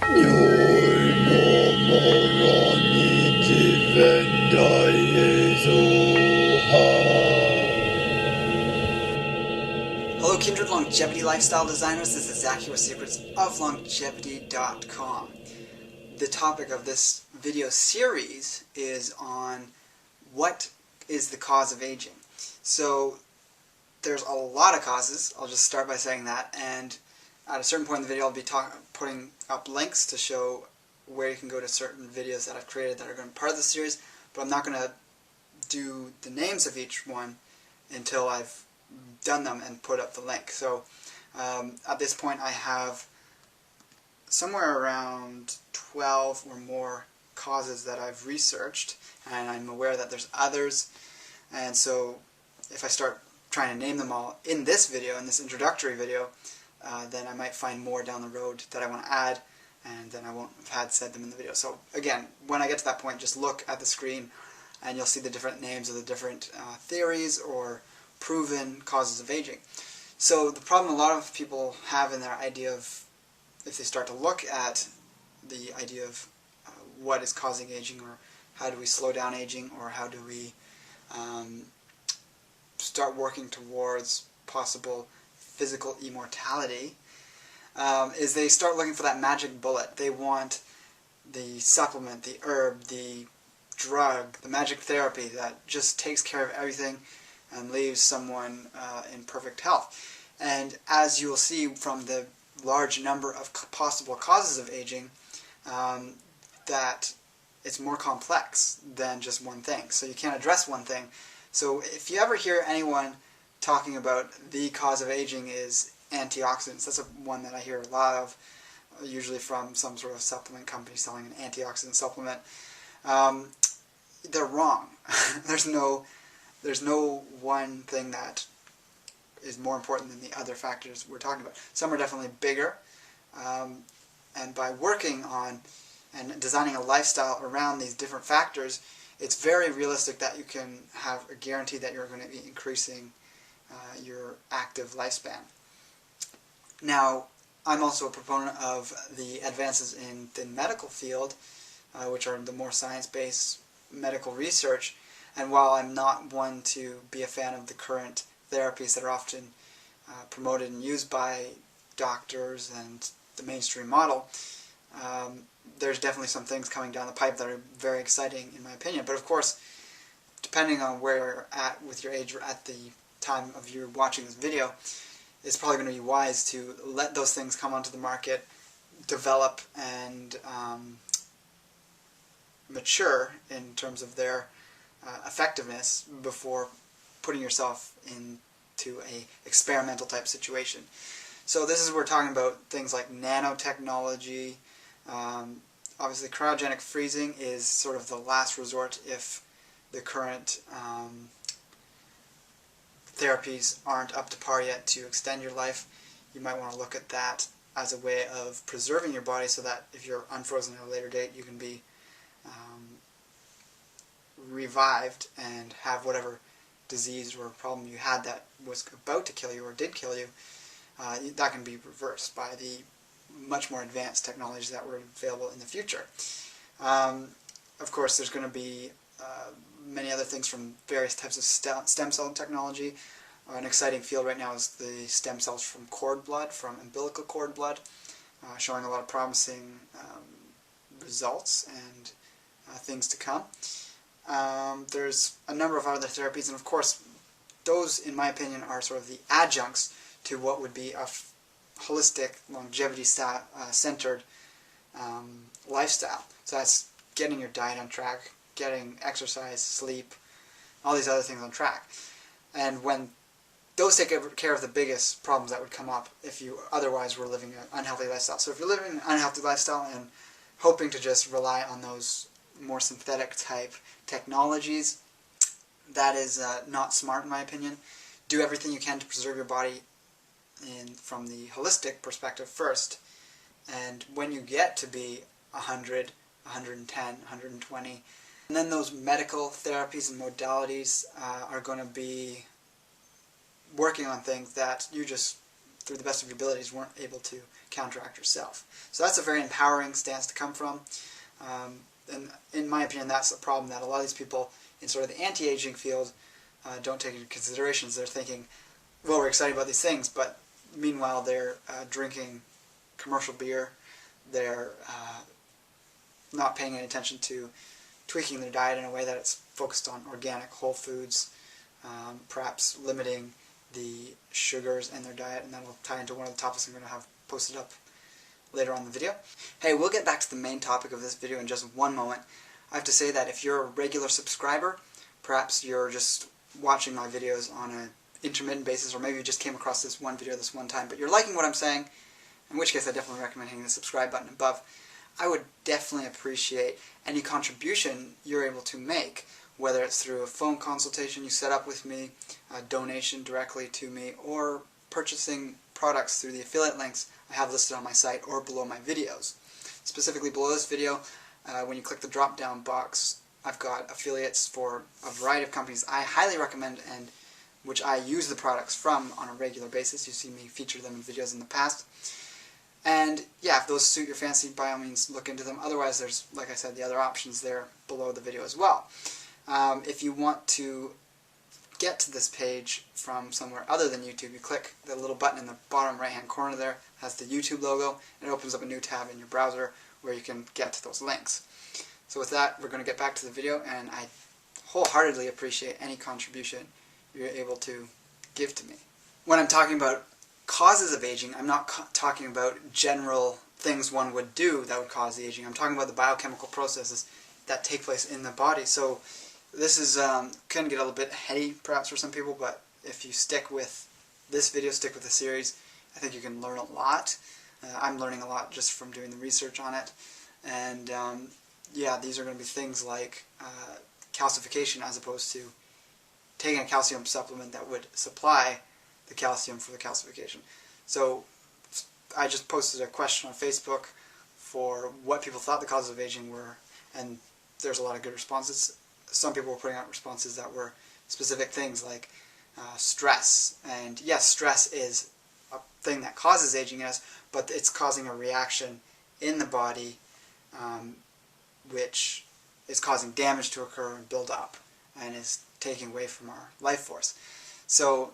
Hello kindred longevity lifestyle designers, this is Zach here with secretsoflongevity.com. The topic of this video series is on what is the cause of aging. So there's a lot of causes, I'll just start by saying that, and at a certain point in the video I'll be putting up links to show where you can go to certain videos that I've created that are going to be part of the series, but I'm not going to do the names of each one until I've done them and put up the link. So at this point I have somewhere around 12 or more causes that I've researched, and I'm aware that there's others, and so if I start trying to name them all in this video, in this introductory video, then I might find more down the road that I want to add, and then I won't have had said them in the video. So again, when I get to that point, just look at the screen and you'll see the different names of the different theories or proven causes of aging. So the problem a lot of people have in their idea of, if they start to look at the idea of what is causing aging, or how do we slow down aging, or how do we start working towards possible physical immortality, is they start looking for that magic bullet. They want the supplement, the herb, the drug, the magic therapy that just takes care of everything and leaves someone in perfect health. And as you will see from the large number of possible causes of aging, that it's more complex than just one thing. So you can't address one thing. So if you ever hear anyone talking about the cause of aging is antioxidants, that's one that I hear a lot of, usually from some sort of supplement company selling an antioxidant supplement. They're wrong. There's no one thing that is more important than the other factors we're talking about. Some are definitely bigger, and by working on and designing a lifestyle around these different factors, it's very realistic that you can have a guarantee that you're going to be increasing your active lifespan. Now, I'm also a proponent of the advances in the medical field, which are the more science-based medical research. And while I'm not one to be a fan of the current therapies that are often promoted and used by doctors and the mainstream model, there's definitely some things coming down the pipe that are very exciting in my opinion. But of course, depending on where you're at with your age or at the time of you watching this video, it's probably going to be wise to let those things come onto the market, develop and mature in terms of their effectiveness before putting yourself into a experimental type situation. So this is where we're talking about things like nanotechnology. Obviously cryogenic freezing is sort of the last resort if the current therapies aren't up to par yet to extend your life. You might want to look at that as a way of preserving your body so that if you're unfrozen at a later date, you can be revived and have whatever disease or problem you had that was about to kill you or did kill you, that can be reversed by the much more advanced technologies that were available in the future. Of course, there's going to be many other things from various types of stem cell technology. An exciting field right now is the stem cells from cord blood, from umbilical cord blood, showing a lot of promising results and things to come. There's a number of other therapies, and of course those, in my opinion, are sort of the adjuncts to what would be a holistic, longevity-centered lifestyle. So that's getting your diet on track, getting exercise, sleep, all these other things on track. And when those take care of the biggest problems that would come up if you otherwise were living an unhealthy lifestyle. So if you're living an unhealthy lifestyle and hoping to just rely on those more synthetic type technologies, that is not smart in my opinion. Do everything you can to preserve your body from the holistic perspective first, and when you get to be 100, 110, 120, and then those medical therapies and modalities are going to be working on things that you just through the best of your abilities, weren't able to counteract yourself. So that's a very empowering stance to come from. And in my opinion, that's a problem that a lot of these people in sort of the anti-aging field don't take into consideration. They're thinking, well, we're excited about these things, but meanwhile they're drinking commercial beer, they're not paying any attention to tweaking their diet in a way that it's focused on organic, whole foods, perhaps limiting the sugars in their diet, and that'll tie into one of the topics I'm going to have posted up later on in the video. Hey, we'll get back to the main topic of this video in just one moment. I have to say that if you're a regular subscriber, perhaps you're just watching my videos on an intermittent basis, or maybe you just came across this one video this one time, but you're liking what I'm saying, in which case I definitely recommend hitting the subscribe button above. I would definitely appreciate any contribution you're able to make, whether it's through a phone consultation you set up with me, a donation directly to me, or purchasing products through the affiliate links I have listed on my site or below my videos. Specifically below this video, when you click the drop down box, I've got affiliates for a variety of companies I highly recommend and which I use the products from on a regular basis. You see me feature them in videos in the past. And yeah, if those suit your fancy, by all means look into them. Otherwise, there's, like I said, the other options there below the video as well. If you want to get to this page from somewhere other than YouTube, you click the little button in the bottom right hand corner there, has the YouTube logo, and it opens up a new tab in your browser where you can get to those links. So with that, we're going to get back to the video, and I wholeheartedly appreciate any contribution you're able to give to me. When I'm talking about causes of aging, I'm not talking about general things one would do that would cause the aging. I'm talking about the biochemical processes that take place in the body. So this is can get a little bit heady perhaps for some people, but if you stick with this video, stick with the series, I think you can learn a lot. I'm learning a lot just from doing the research on it. And yeah, these are going to be things like calcification, as opposed to taking a calcium supplement that would supply the calcium for the calcification. So I just posted a question on Facebook for what people thought the causes of aging were, and there's a lot of good responses. Some people were putting out responses that were specific things like stress. And yes, stress is a thing that causes aging in us, but it's causing a reaction in the body which is causing damage to occur and build up and is taking away from our life force. So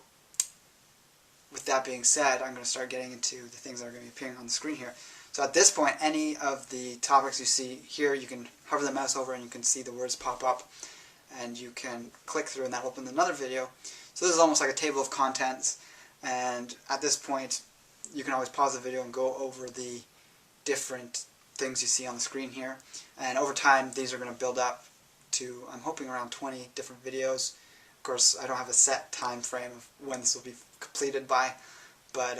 with that being said, I'm going to start getting into the things that are going to be appearing on the screen here. So at this point, any of the topics you see here, you can hover the mouse over and you can see the words pop up, and you can click through and that will open another video. So this is almost like a table of contents, and at this point you can always pause the video and go over the different things you see on the screen here. And over time these are going to build up to, I'm hoping, around 20 different videos. Of course, I don't have a set time frame of when this will be completed by, but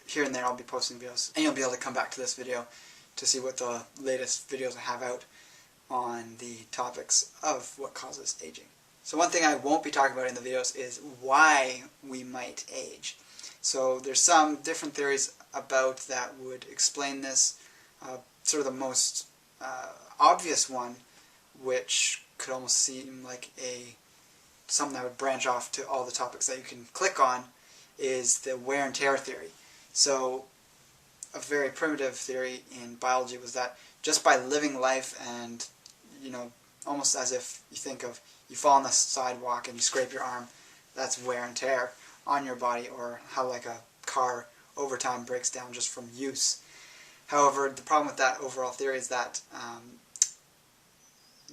here and there I'll be posting videos, and you'll be able to come back to this video to see what the latest videos I have out on the topics of what causes aging. So one thing I won't be talking about in the videos is why we might age. So there's some different theories about that would explain this. Sort of the most obvious one, which could almost seem like something that would branch off to all the topics that you can click on, is the wear and tear theory. So a very primitive theory in biology was that just by living life, and almost as if you think of, you fall on the sidewalk and you scrape your arm, that's wear and tear on your body, or how like a car over time breaks down just from use. However, the problem with that overall theory is that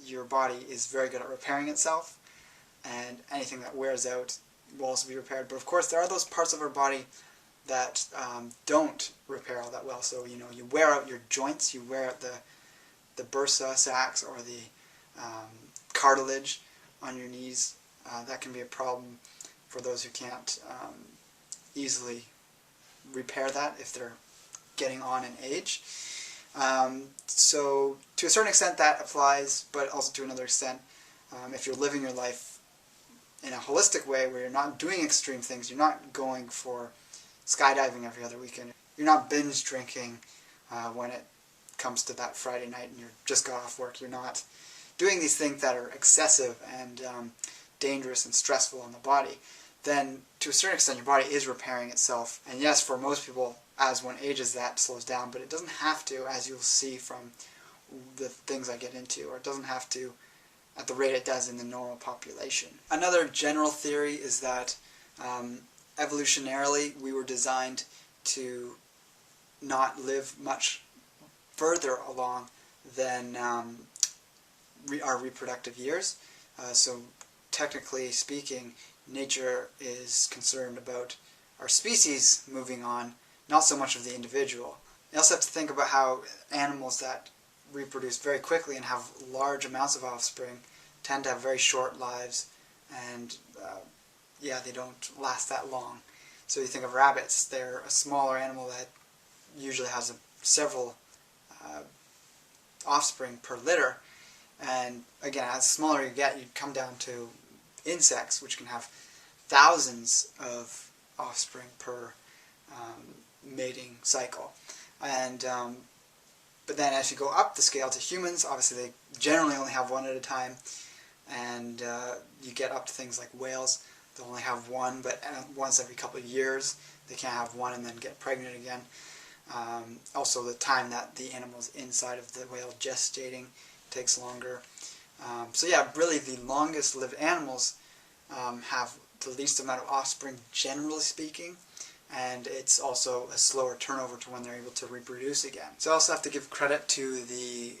your body is very good at repairing itself, and anything that wears out will also be repaired. But of course there are those parts of our body that don't repair all that well. So you wear out your joints, you wear out the bursa sacs or the cartilage on your knees. That can be a problem for those who can't easily repair that if they're getting on in age. So to a certain extent that applies, but also to another extent, if you're living your life in a holistic way where you're not doing extreme things, you're not going for skydiving every other weekend, you're not binge drinking when it comes to that Friday night and you're just got off work, you're not doing these things that are excessive and dangerous and stressful on the body, then to a certain extent your body is repairing itself. And yes, for most people, as one ages, that slows down, but it doesn't have to, as you'll see from the things I get into, or it doesn't have to at the rate it does in the normal population. Another general theory is that evolutionarily we were designed to not live much further along than our reproductive years. So technically speaking, nature is concerned about our species moving on, not so much of the individual. You also have to think about how animals that reproduce very quickly and have large amounts of offspring tend to have very short lives, and yeah, they don't last that long. So you think of rabbits, they're a smaller animal that usually has several offspring per litter, and again, as smaller you get, you come down to insects, which can have thousands of offspring per mating cycle. And but then as you go up the scale to humans, obviously they generally only have one at a time, and you get up to things like whales. They'll only have one, but once every couple of years they can't have one and then get pregnant again. Also, the time that the animal's inside of the whale gestating takes longer. So yeah, really the longest lived animals have the least amount of offspring, generally speaking, and it's also a slower turnover to when they're able to reproduce again. So I also have to give credit to the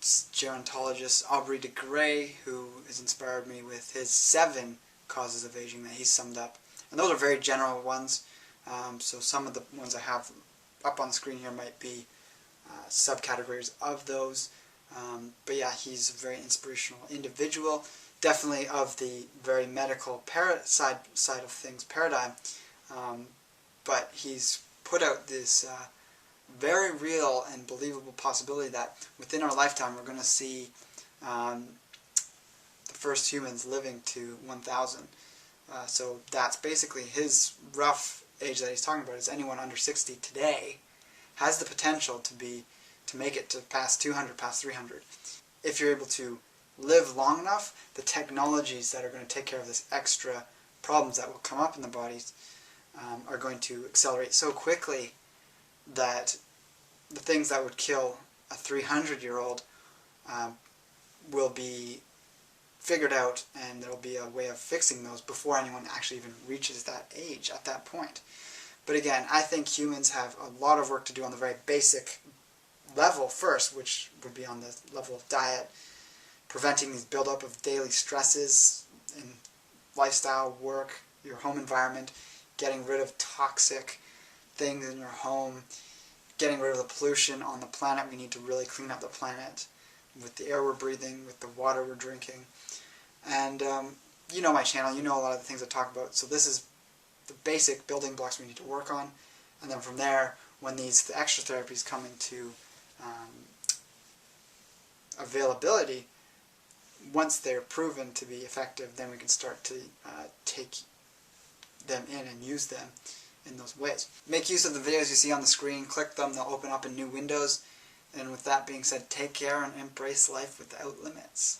gerontologist Aubrey de Grey, who has inspired me with his 7 causes of aging that he summed up. And those are very general ones, so some of the ones I have up on the screen here might be subcategories of those. But yeah, he's a very inspirational individual, definitely of the very medical side of things paradigm, but he's put out this very real and believable possibility that within our lifetime we're going to see the first humans living to 1,000. So that's basically his rough age that he's talking about, is anyone under 60 today has the potential to make it to past 200, past 300. If you're able to live long enough, the technologies that are going to take care of this extra problems that will come up in the bodies are going to accelerate so quickly that the things that would kill a 300-year-old will be figured out, and there will be a way of fixing those before anyone actually even reaches that age at that point. But again, I think humans have a lot of work to do on the very basic level first, which would be on the level of diet, preventing these buildup of daily stresses in lifestyle, work, your home environment, getting rid of toxic things in your home, getting rid of the pollution on the planet. We need to really clean up the planet with the air we're breathing, with the water we're drinking. And you know my channel, you know a lot of the things I talk about, so this is the basic building blocks we need to work on. And then from there, when the extra therapies come into availability, once they're proven to be effective, then we can start to take them in and use them in those ways. Make use of the videos you see on the screen, click them, they'll open up in new windows. And with that being said, take care and embrace life without limits.